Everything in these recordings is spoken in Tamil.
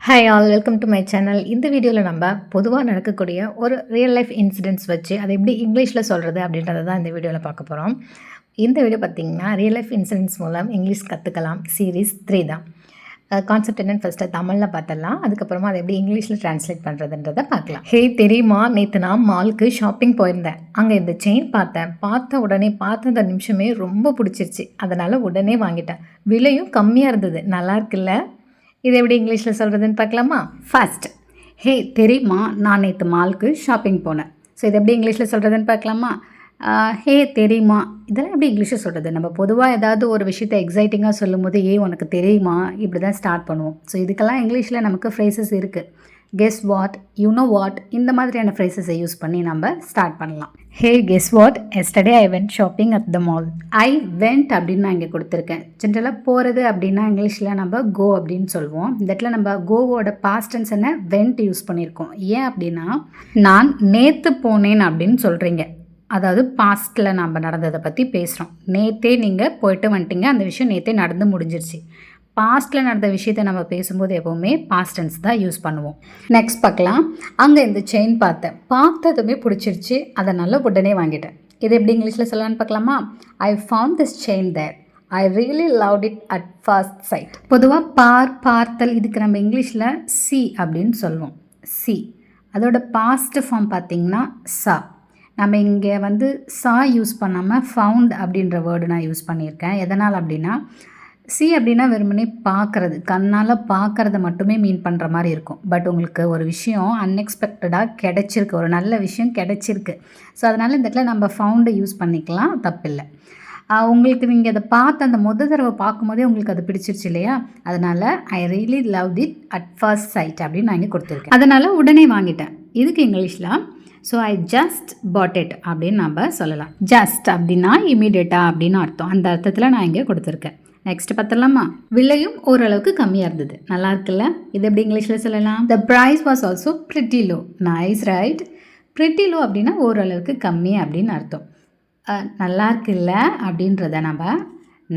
Hi all, welcome to my channel. இந்த வீடியோவில் நம்ம பொதுவாக நடக்கக்கூடிய ஒரு ரியல் லைஃப் இன்சிடென்ட்ஸ் வச்சு அதை எப்படி இங்கிலீஷில் சொல்கிறது அப்படின்றத தான் இந்த வீடியோவில் பார்க்க போகிறோம். இந்த வீடியோ பார்த்திங்கன்னா ரியல் லைஃப் இன்சிடென்ட்ஸ் மூலம் இங்கிலீஷ் கற்றுக்கலாம் சீரீஸ் 3 தான். கான்செப்ட் என்னென்னு ஃபஸ்ட்டு தமிழில் பார்த்துடலாம். அதுக்கப்புறமா அதை எப்படி இங்கிலீஷில் ட்ரான்ஸ்லேட் பண்ணுறதுன்றதை பார்க்கலாம். ஹே தெரியுமா, நேற்று நான் மாலுக்கு ஷாப்பிங் போயிருந்தேன். அங்கே இந்த செயின் பார்த்த உடனே அந்த நிமிஷமே ரொம்ப பிடிச்சிருச்சு. அதனால் உடனே வாங்கிட்டேன். விலையும் கம்மியாக இருந்தது. நல்லா இருக்குல்ல? இது எப்படி இங்கிலீஷில் சொல்கிறதுன்னு பார்க்கலாமா? ஃபர்ஸ்ட், ஹே தெரியுமா நான் நேற்று மாலுக்கு ஷாப்பிங் போனேன். ஸோ இது எப்படி இங்கிலீஷில் சொல்கிறதுன்னு பார்க்கலாமா? ஹே தெரியுமா, இதெல்லாம் எப்படி இங்கிலீஷில் சொல்கிறது? நம்ம பொதுவாக ஏதாவது ஒரு விஷயத்தை எக்ஸைட்டிங்காக சொல்லும் போது உனக்கு தெரியுமா இப்படி தான் ஸ்டார்ட் பண்ணுவோம். ஸோ இதுக்கெல்லாம் இங்கிலீஷில் நமக்கு ஃப்ரேசஸ் இருக்குது. Guess what, you know what, இந்த மாதிரியான ஃப்ரேசஸை யூஸ் பண்ணி நம்ம ஸ்டார்ட் பண்ணலாம். Hey guess what, yesterday I went shopping at the mall. I went அப்படின்னு நான் இங்கே கொடுத்துருக்கேன். ஜென்ரலாக போகிறது அப்படின்னா இங்கிலீஷில் நம்ம கோ அப்படின்னு சொல்லுவோம். இந்த இடத்துல நம்ம கோவோட பாஸ்ட் டென்ஸ் என்ன வென்ட் யூஸ் பண்ணியிருக்கோம். ஏன் அப்படின்னா நான் நேற்று போனேன் அப்படின்னு சொல்கிறீங்க. அதாவது பாஸ்ட்டில் நம்ம நடந்ததை பற்றி பேசுகிறோம். நேற்றே நீங்கள் போயிட்டு வந்துட்டீங்க, அந்த விஷயம் நேற்றே நடந்து முடிஞ்சிருச்சு. பாஸ்ட்டில் நடந்த விஷயத்தை நம்ம பேசும்போது எப்போவுமே பாஸ்ட் டென்ஸ் தான் யூஸ் பண்ணுவோம். நெக்ஸ்ட் பார்க்கலாம். அங்கே இந்த செயின் பார்த்ததுமே பிடிச்சிருச்சு, அதை நல்லா உடனே வாங்கிட்டேன். இது எப்படி இங்கிலீஷில் சொல்லலான்னு பார்க்கலாமா? I found this chain there. I really loved it at first sight. பொதுவாக பார்த்தல் இதுக்கு நம்ம இங்கிலீஷில் சி அப்படின்னு சொல்லுவோம். சி அதோட பாஸ்ட் ஃபார்ம் பார்த்திங்கன்னா சா. நம்ம இங்கே சா யூஸ் பண்ணாமல் ஃபவுண்ட் அப்படின்ற வேர்டு நான் யூஸ் பண்ணியிருக்கேன். எதனால் அப்படின்னா சி அப்படின்னா வெறுமனே பார்க்குறது, கண்ணால் பார்க்குறத மட்டுமே மீன் பண்ணுற மாதிரி இருக்கும். பட் உங்களுக்கு ஒரு விஷயம் அன்எக்ஸ்பெக்டடாக கிடச்சிருக்கு, ஒரு நல்ல விஷயம் கிடச்சிருக்கு. ஸோ அதனால் இந்த இடத்துல நம்ம ஃபவுண்டை யூஸ் பண்ணிக்கலாம், தப்பில்லை. உங்களுக்கு நீங்கள் அதை பார்த்து அந்த தடவை பார்க்கும்போதே உங்களுக்கு அது பிடிச்சிருச்சு இல்லையா? அதனால் I really love it at first side அப்படின்னு நான் இங்கே கொடுத்துருக்கேன். அதனால் உடனே வாங்கிட்டேன். இதுக்கு இங்கிலீஷில் so I just bought it அப்படின்னு நம்ம சொல்லலாம். ஜஸ்ட் அப்படின்னா இமீடியட்டாக அப்படின்னு அர்த்தம். அந்த அர்த்தத்தில் நான் இங்கே கொடுத்துருக்கேன். நெக்ஸ்ட் பார்த்துடலாமா? விலையும் ஓரளவுக்கு கம்மியாக இருந்தது. நல்லா இருக்குல்ல? இது எப்படி இங்கிலீஷில் சொல்லலாம்? The price was also pretty low. Nice right. Pretty low அப்படின்னா ஓரளவுக்கு கம்மி அப்படின்னு அர்த்தம். நல்லா இருக்குல்ல அப்படின்றத நம்ம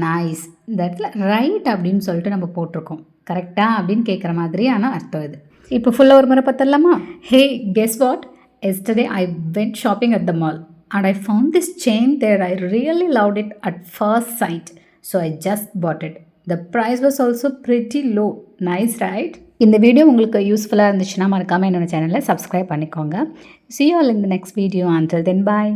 நைஸ் இந்த இடத்துல ரைட் அப்படின்னு சொல்லிட்டு நம்ம போட்டிருக்கோம். கரெக்டாக அப்படின்னு கேட்குற மாதிரியான அர்த்தம் இது. இப்போ ஃபுல்லாக ஒரு முறை பார்த்துடலாமா? Hey guess what, yesterday I went shopping at the mall and I found this chain there. I really loved it at first sight. So I just bought it. The price was also pretty low. Nice, right? இந்த வீடியோ உங்களுக்கு யூஸ்ஃபுல்லாக இருந்துச்சுன்னா மறக்காமல் என்னோட சேனலை சப்ஸ்கிரைப் பண்ணிக்கோங்க. See you all in the next video. Until then, bye.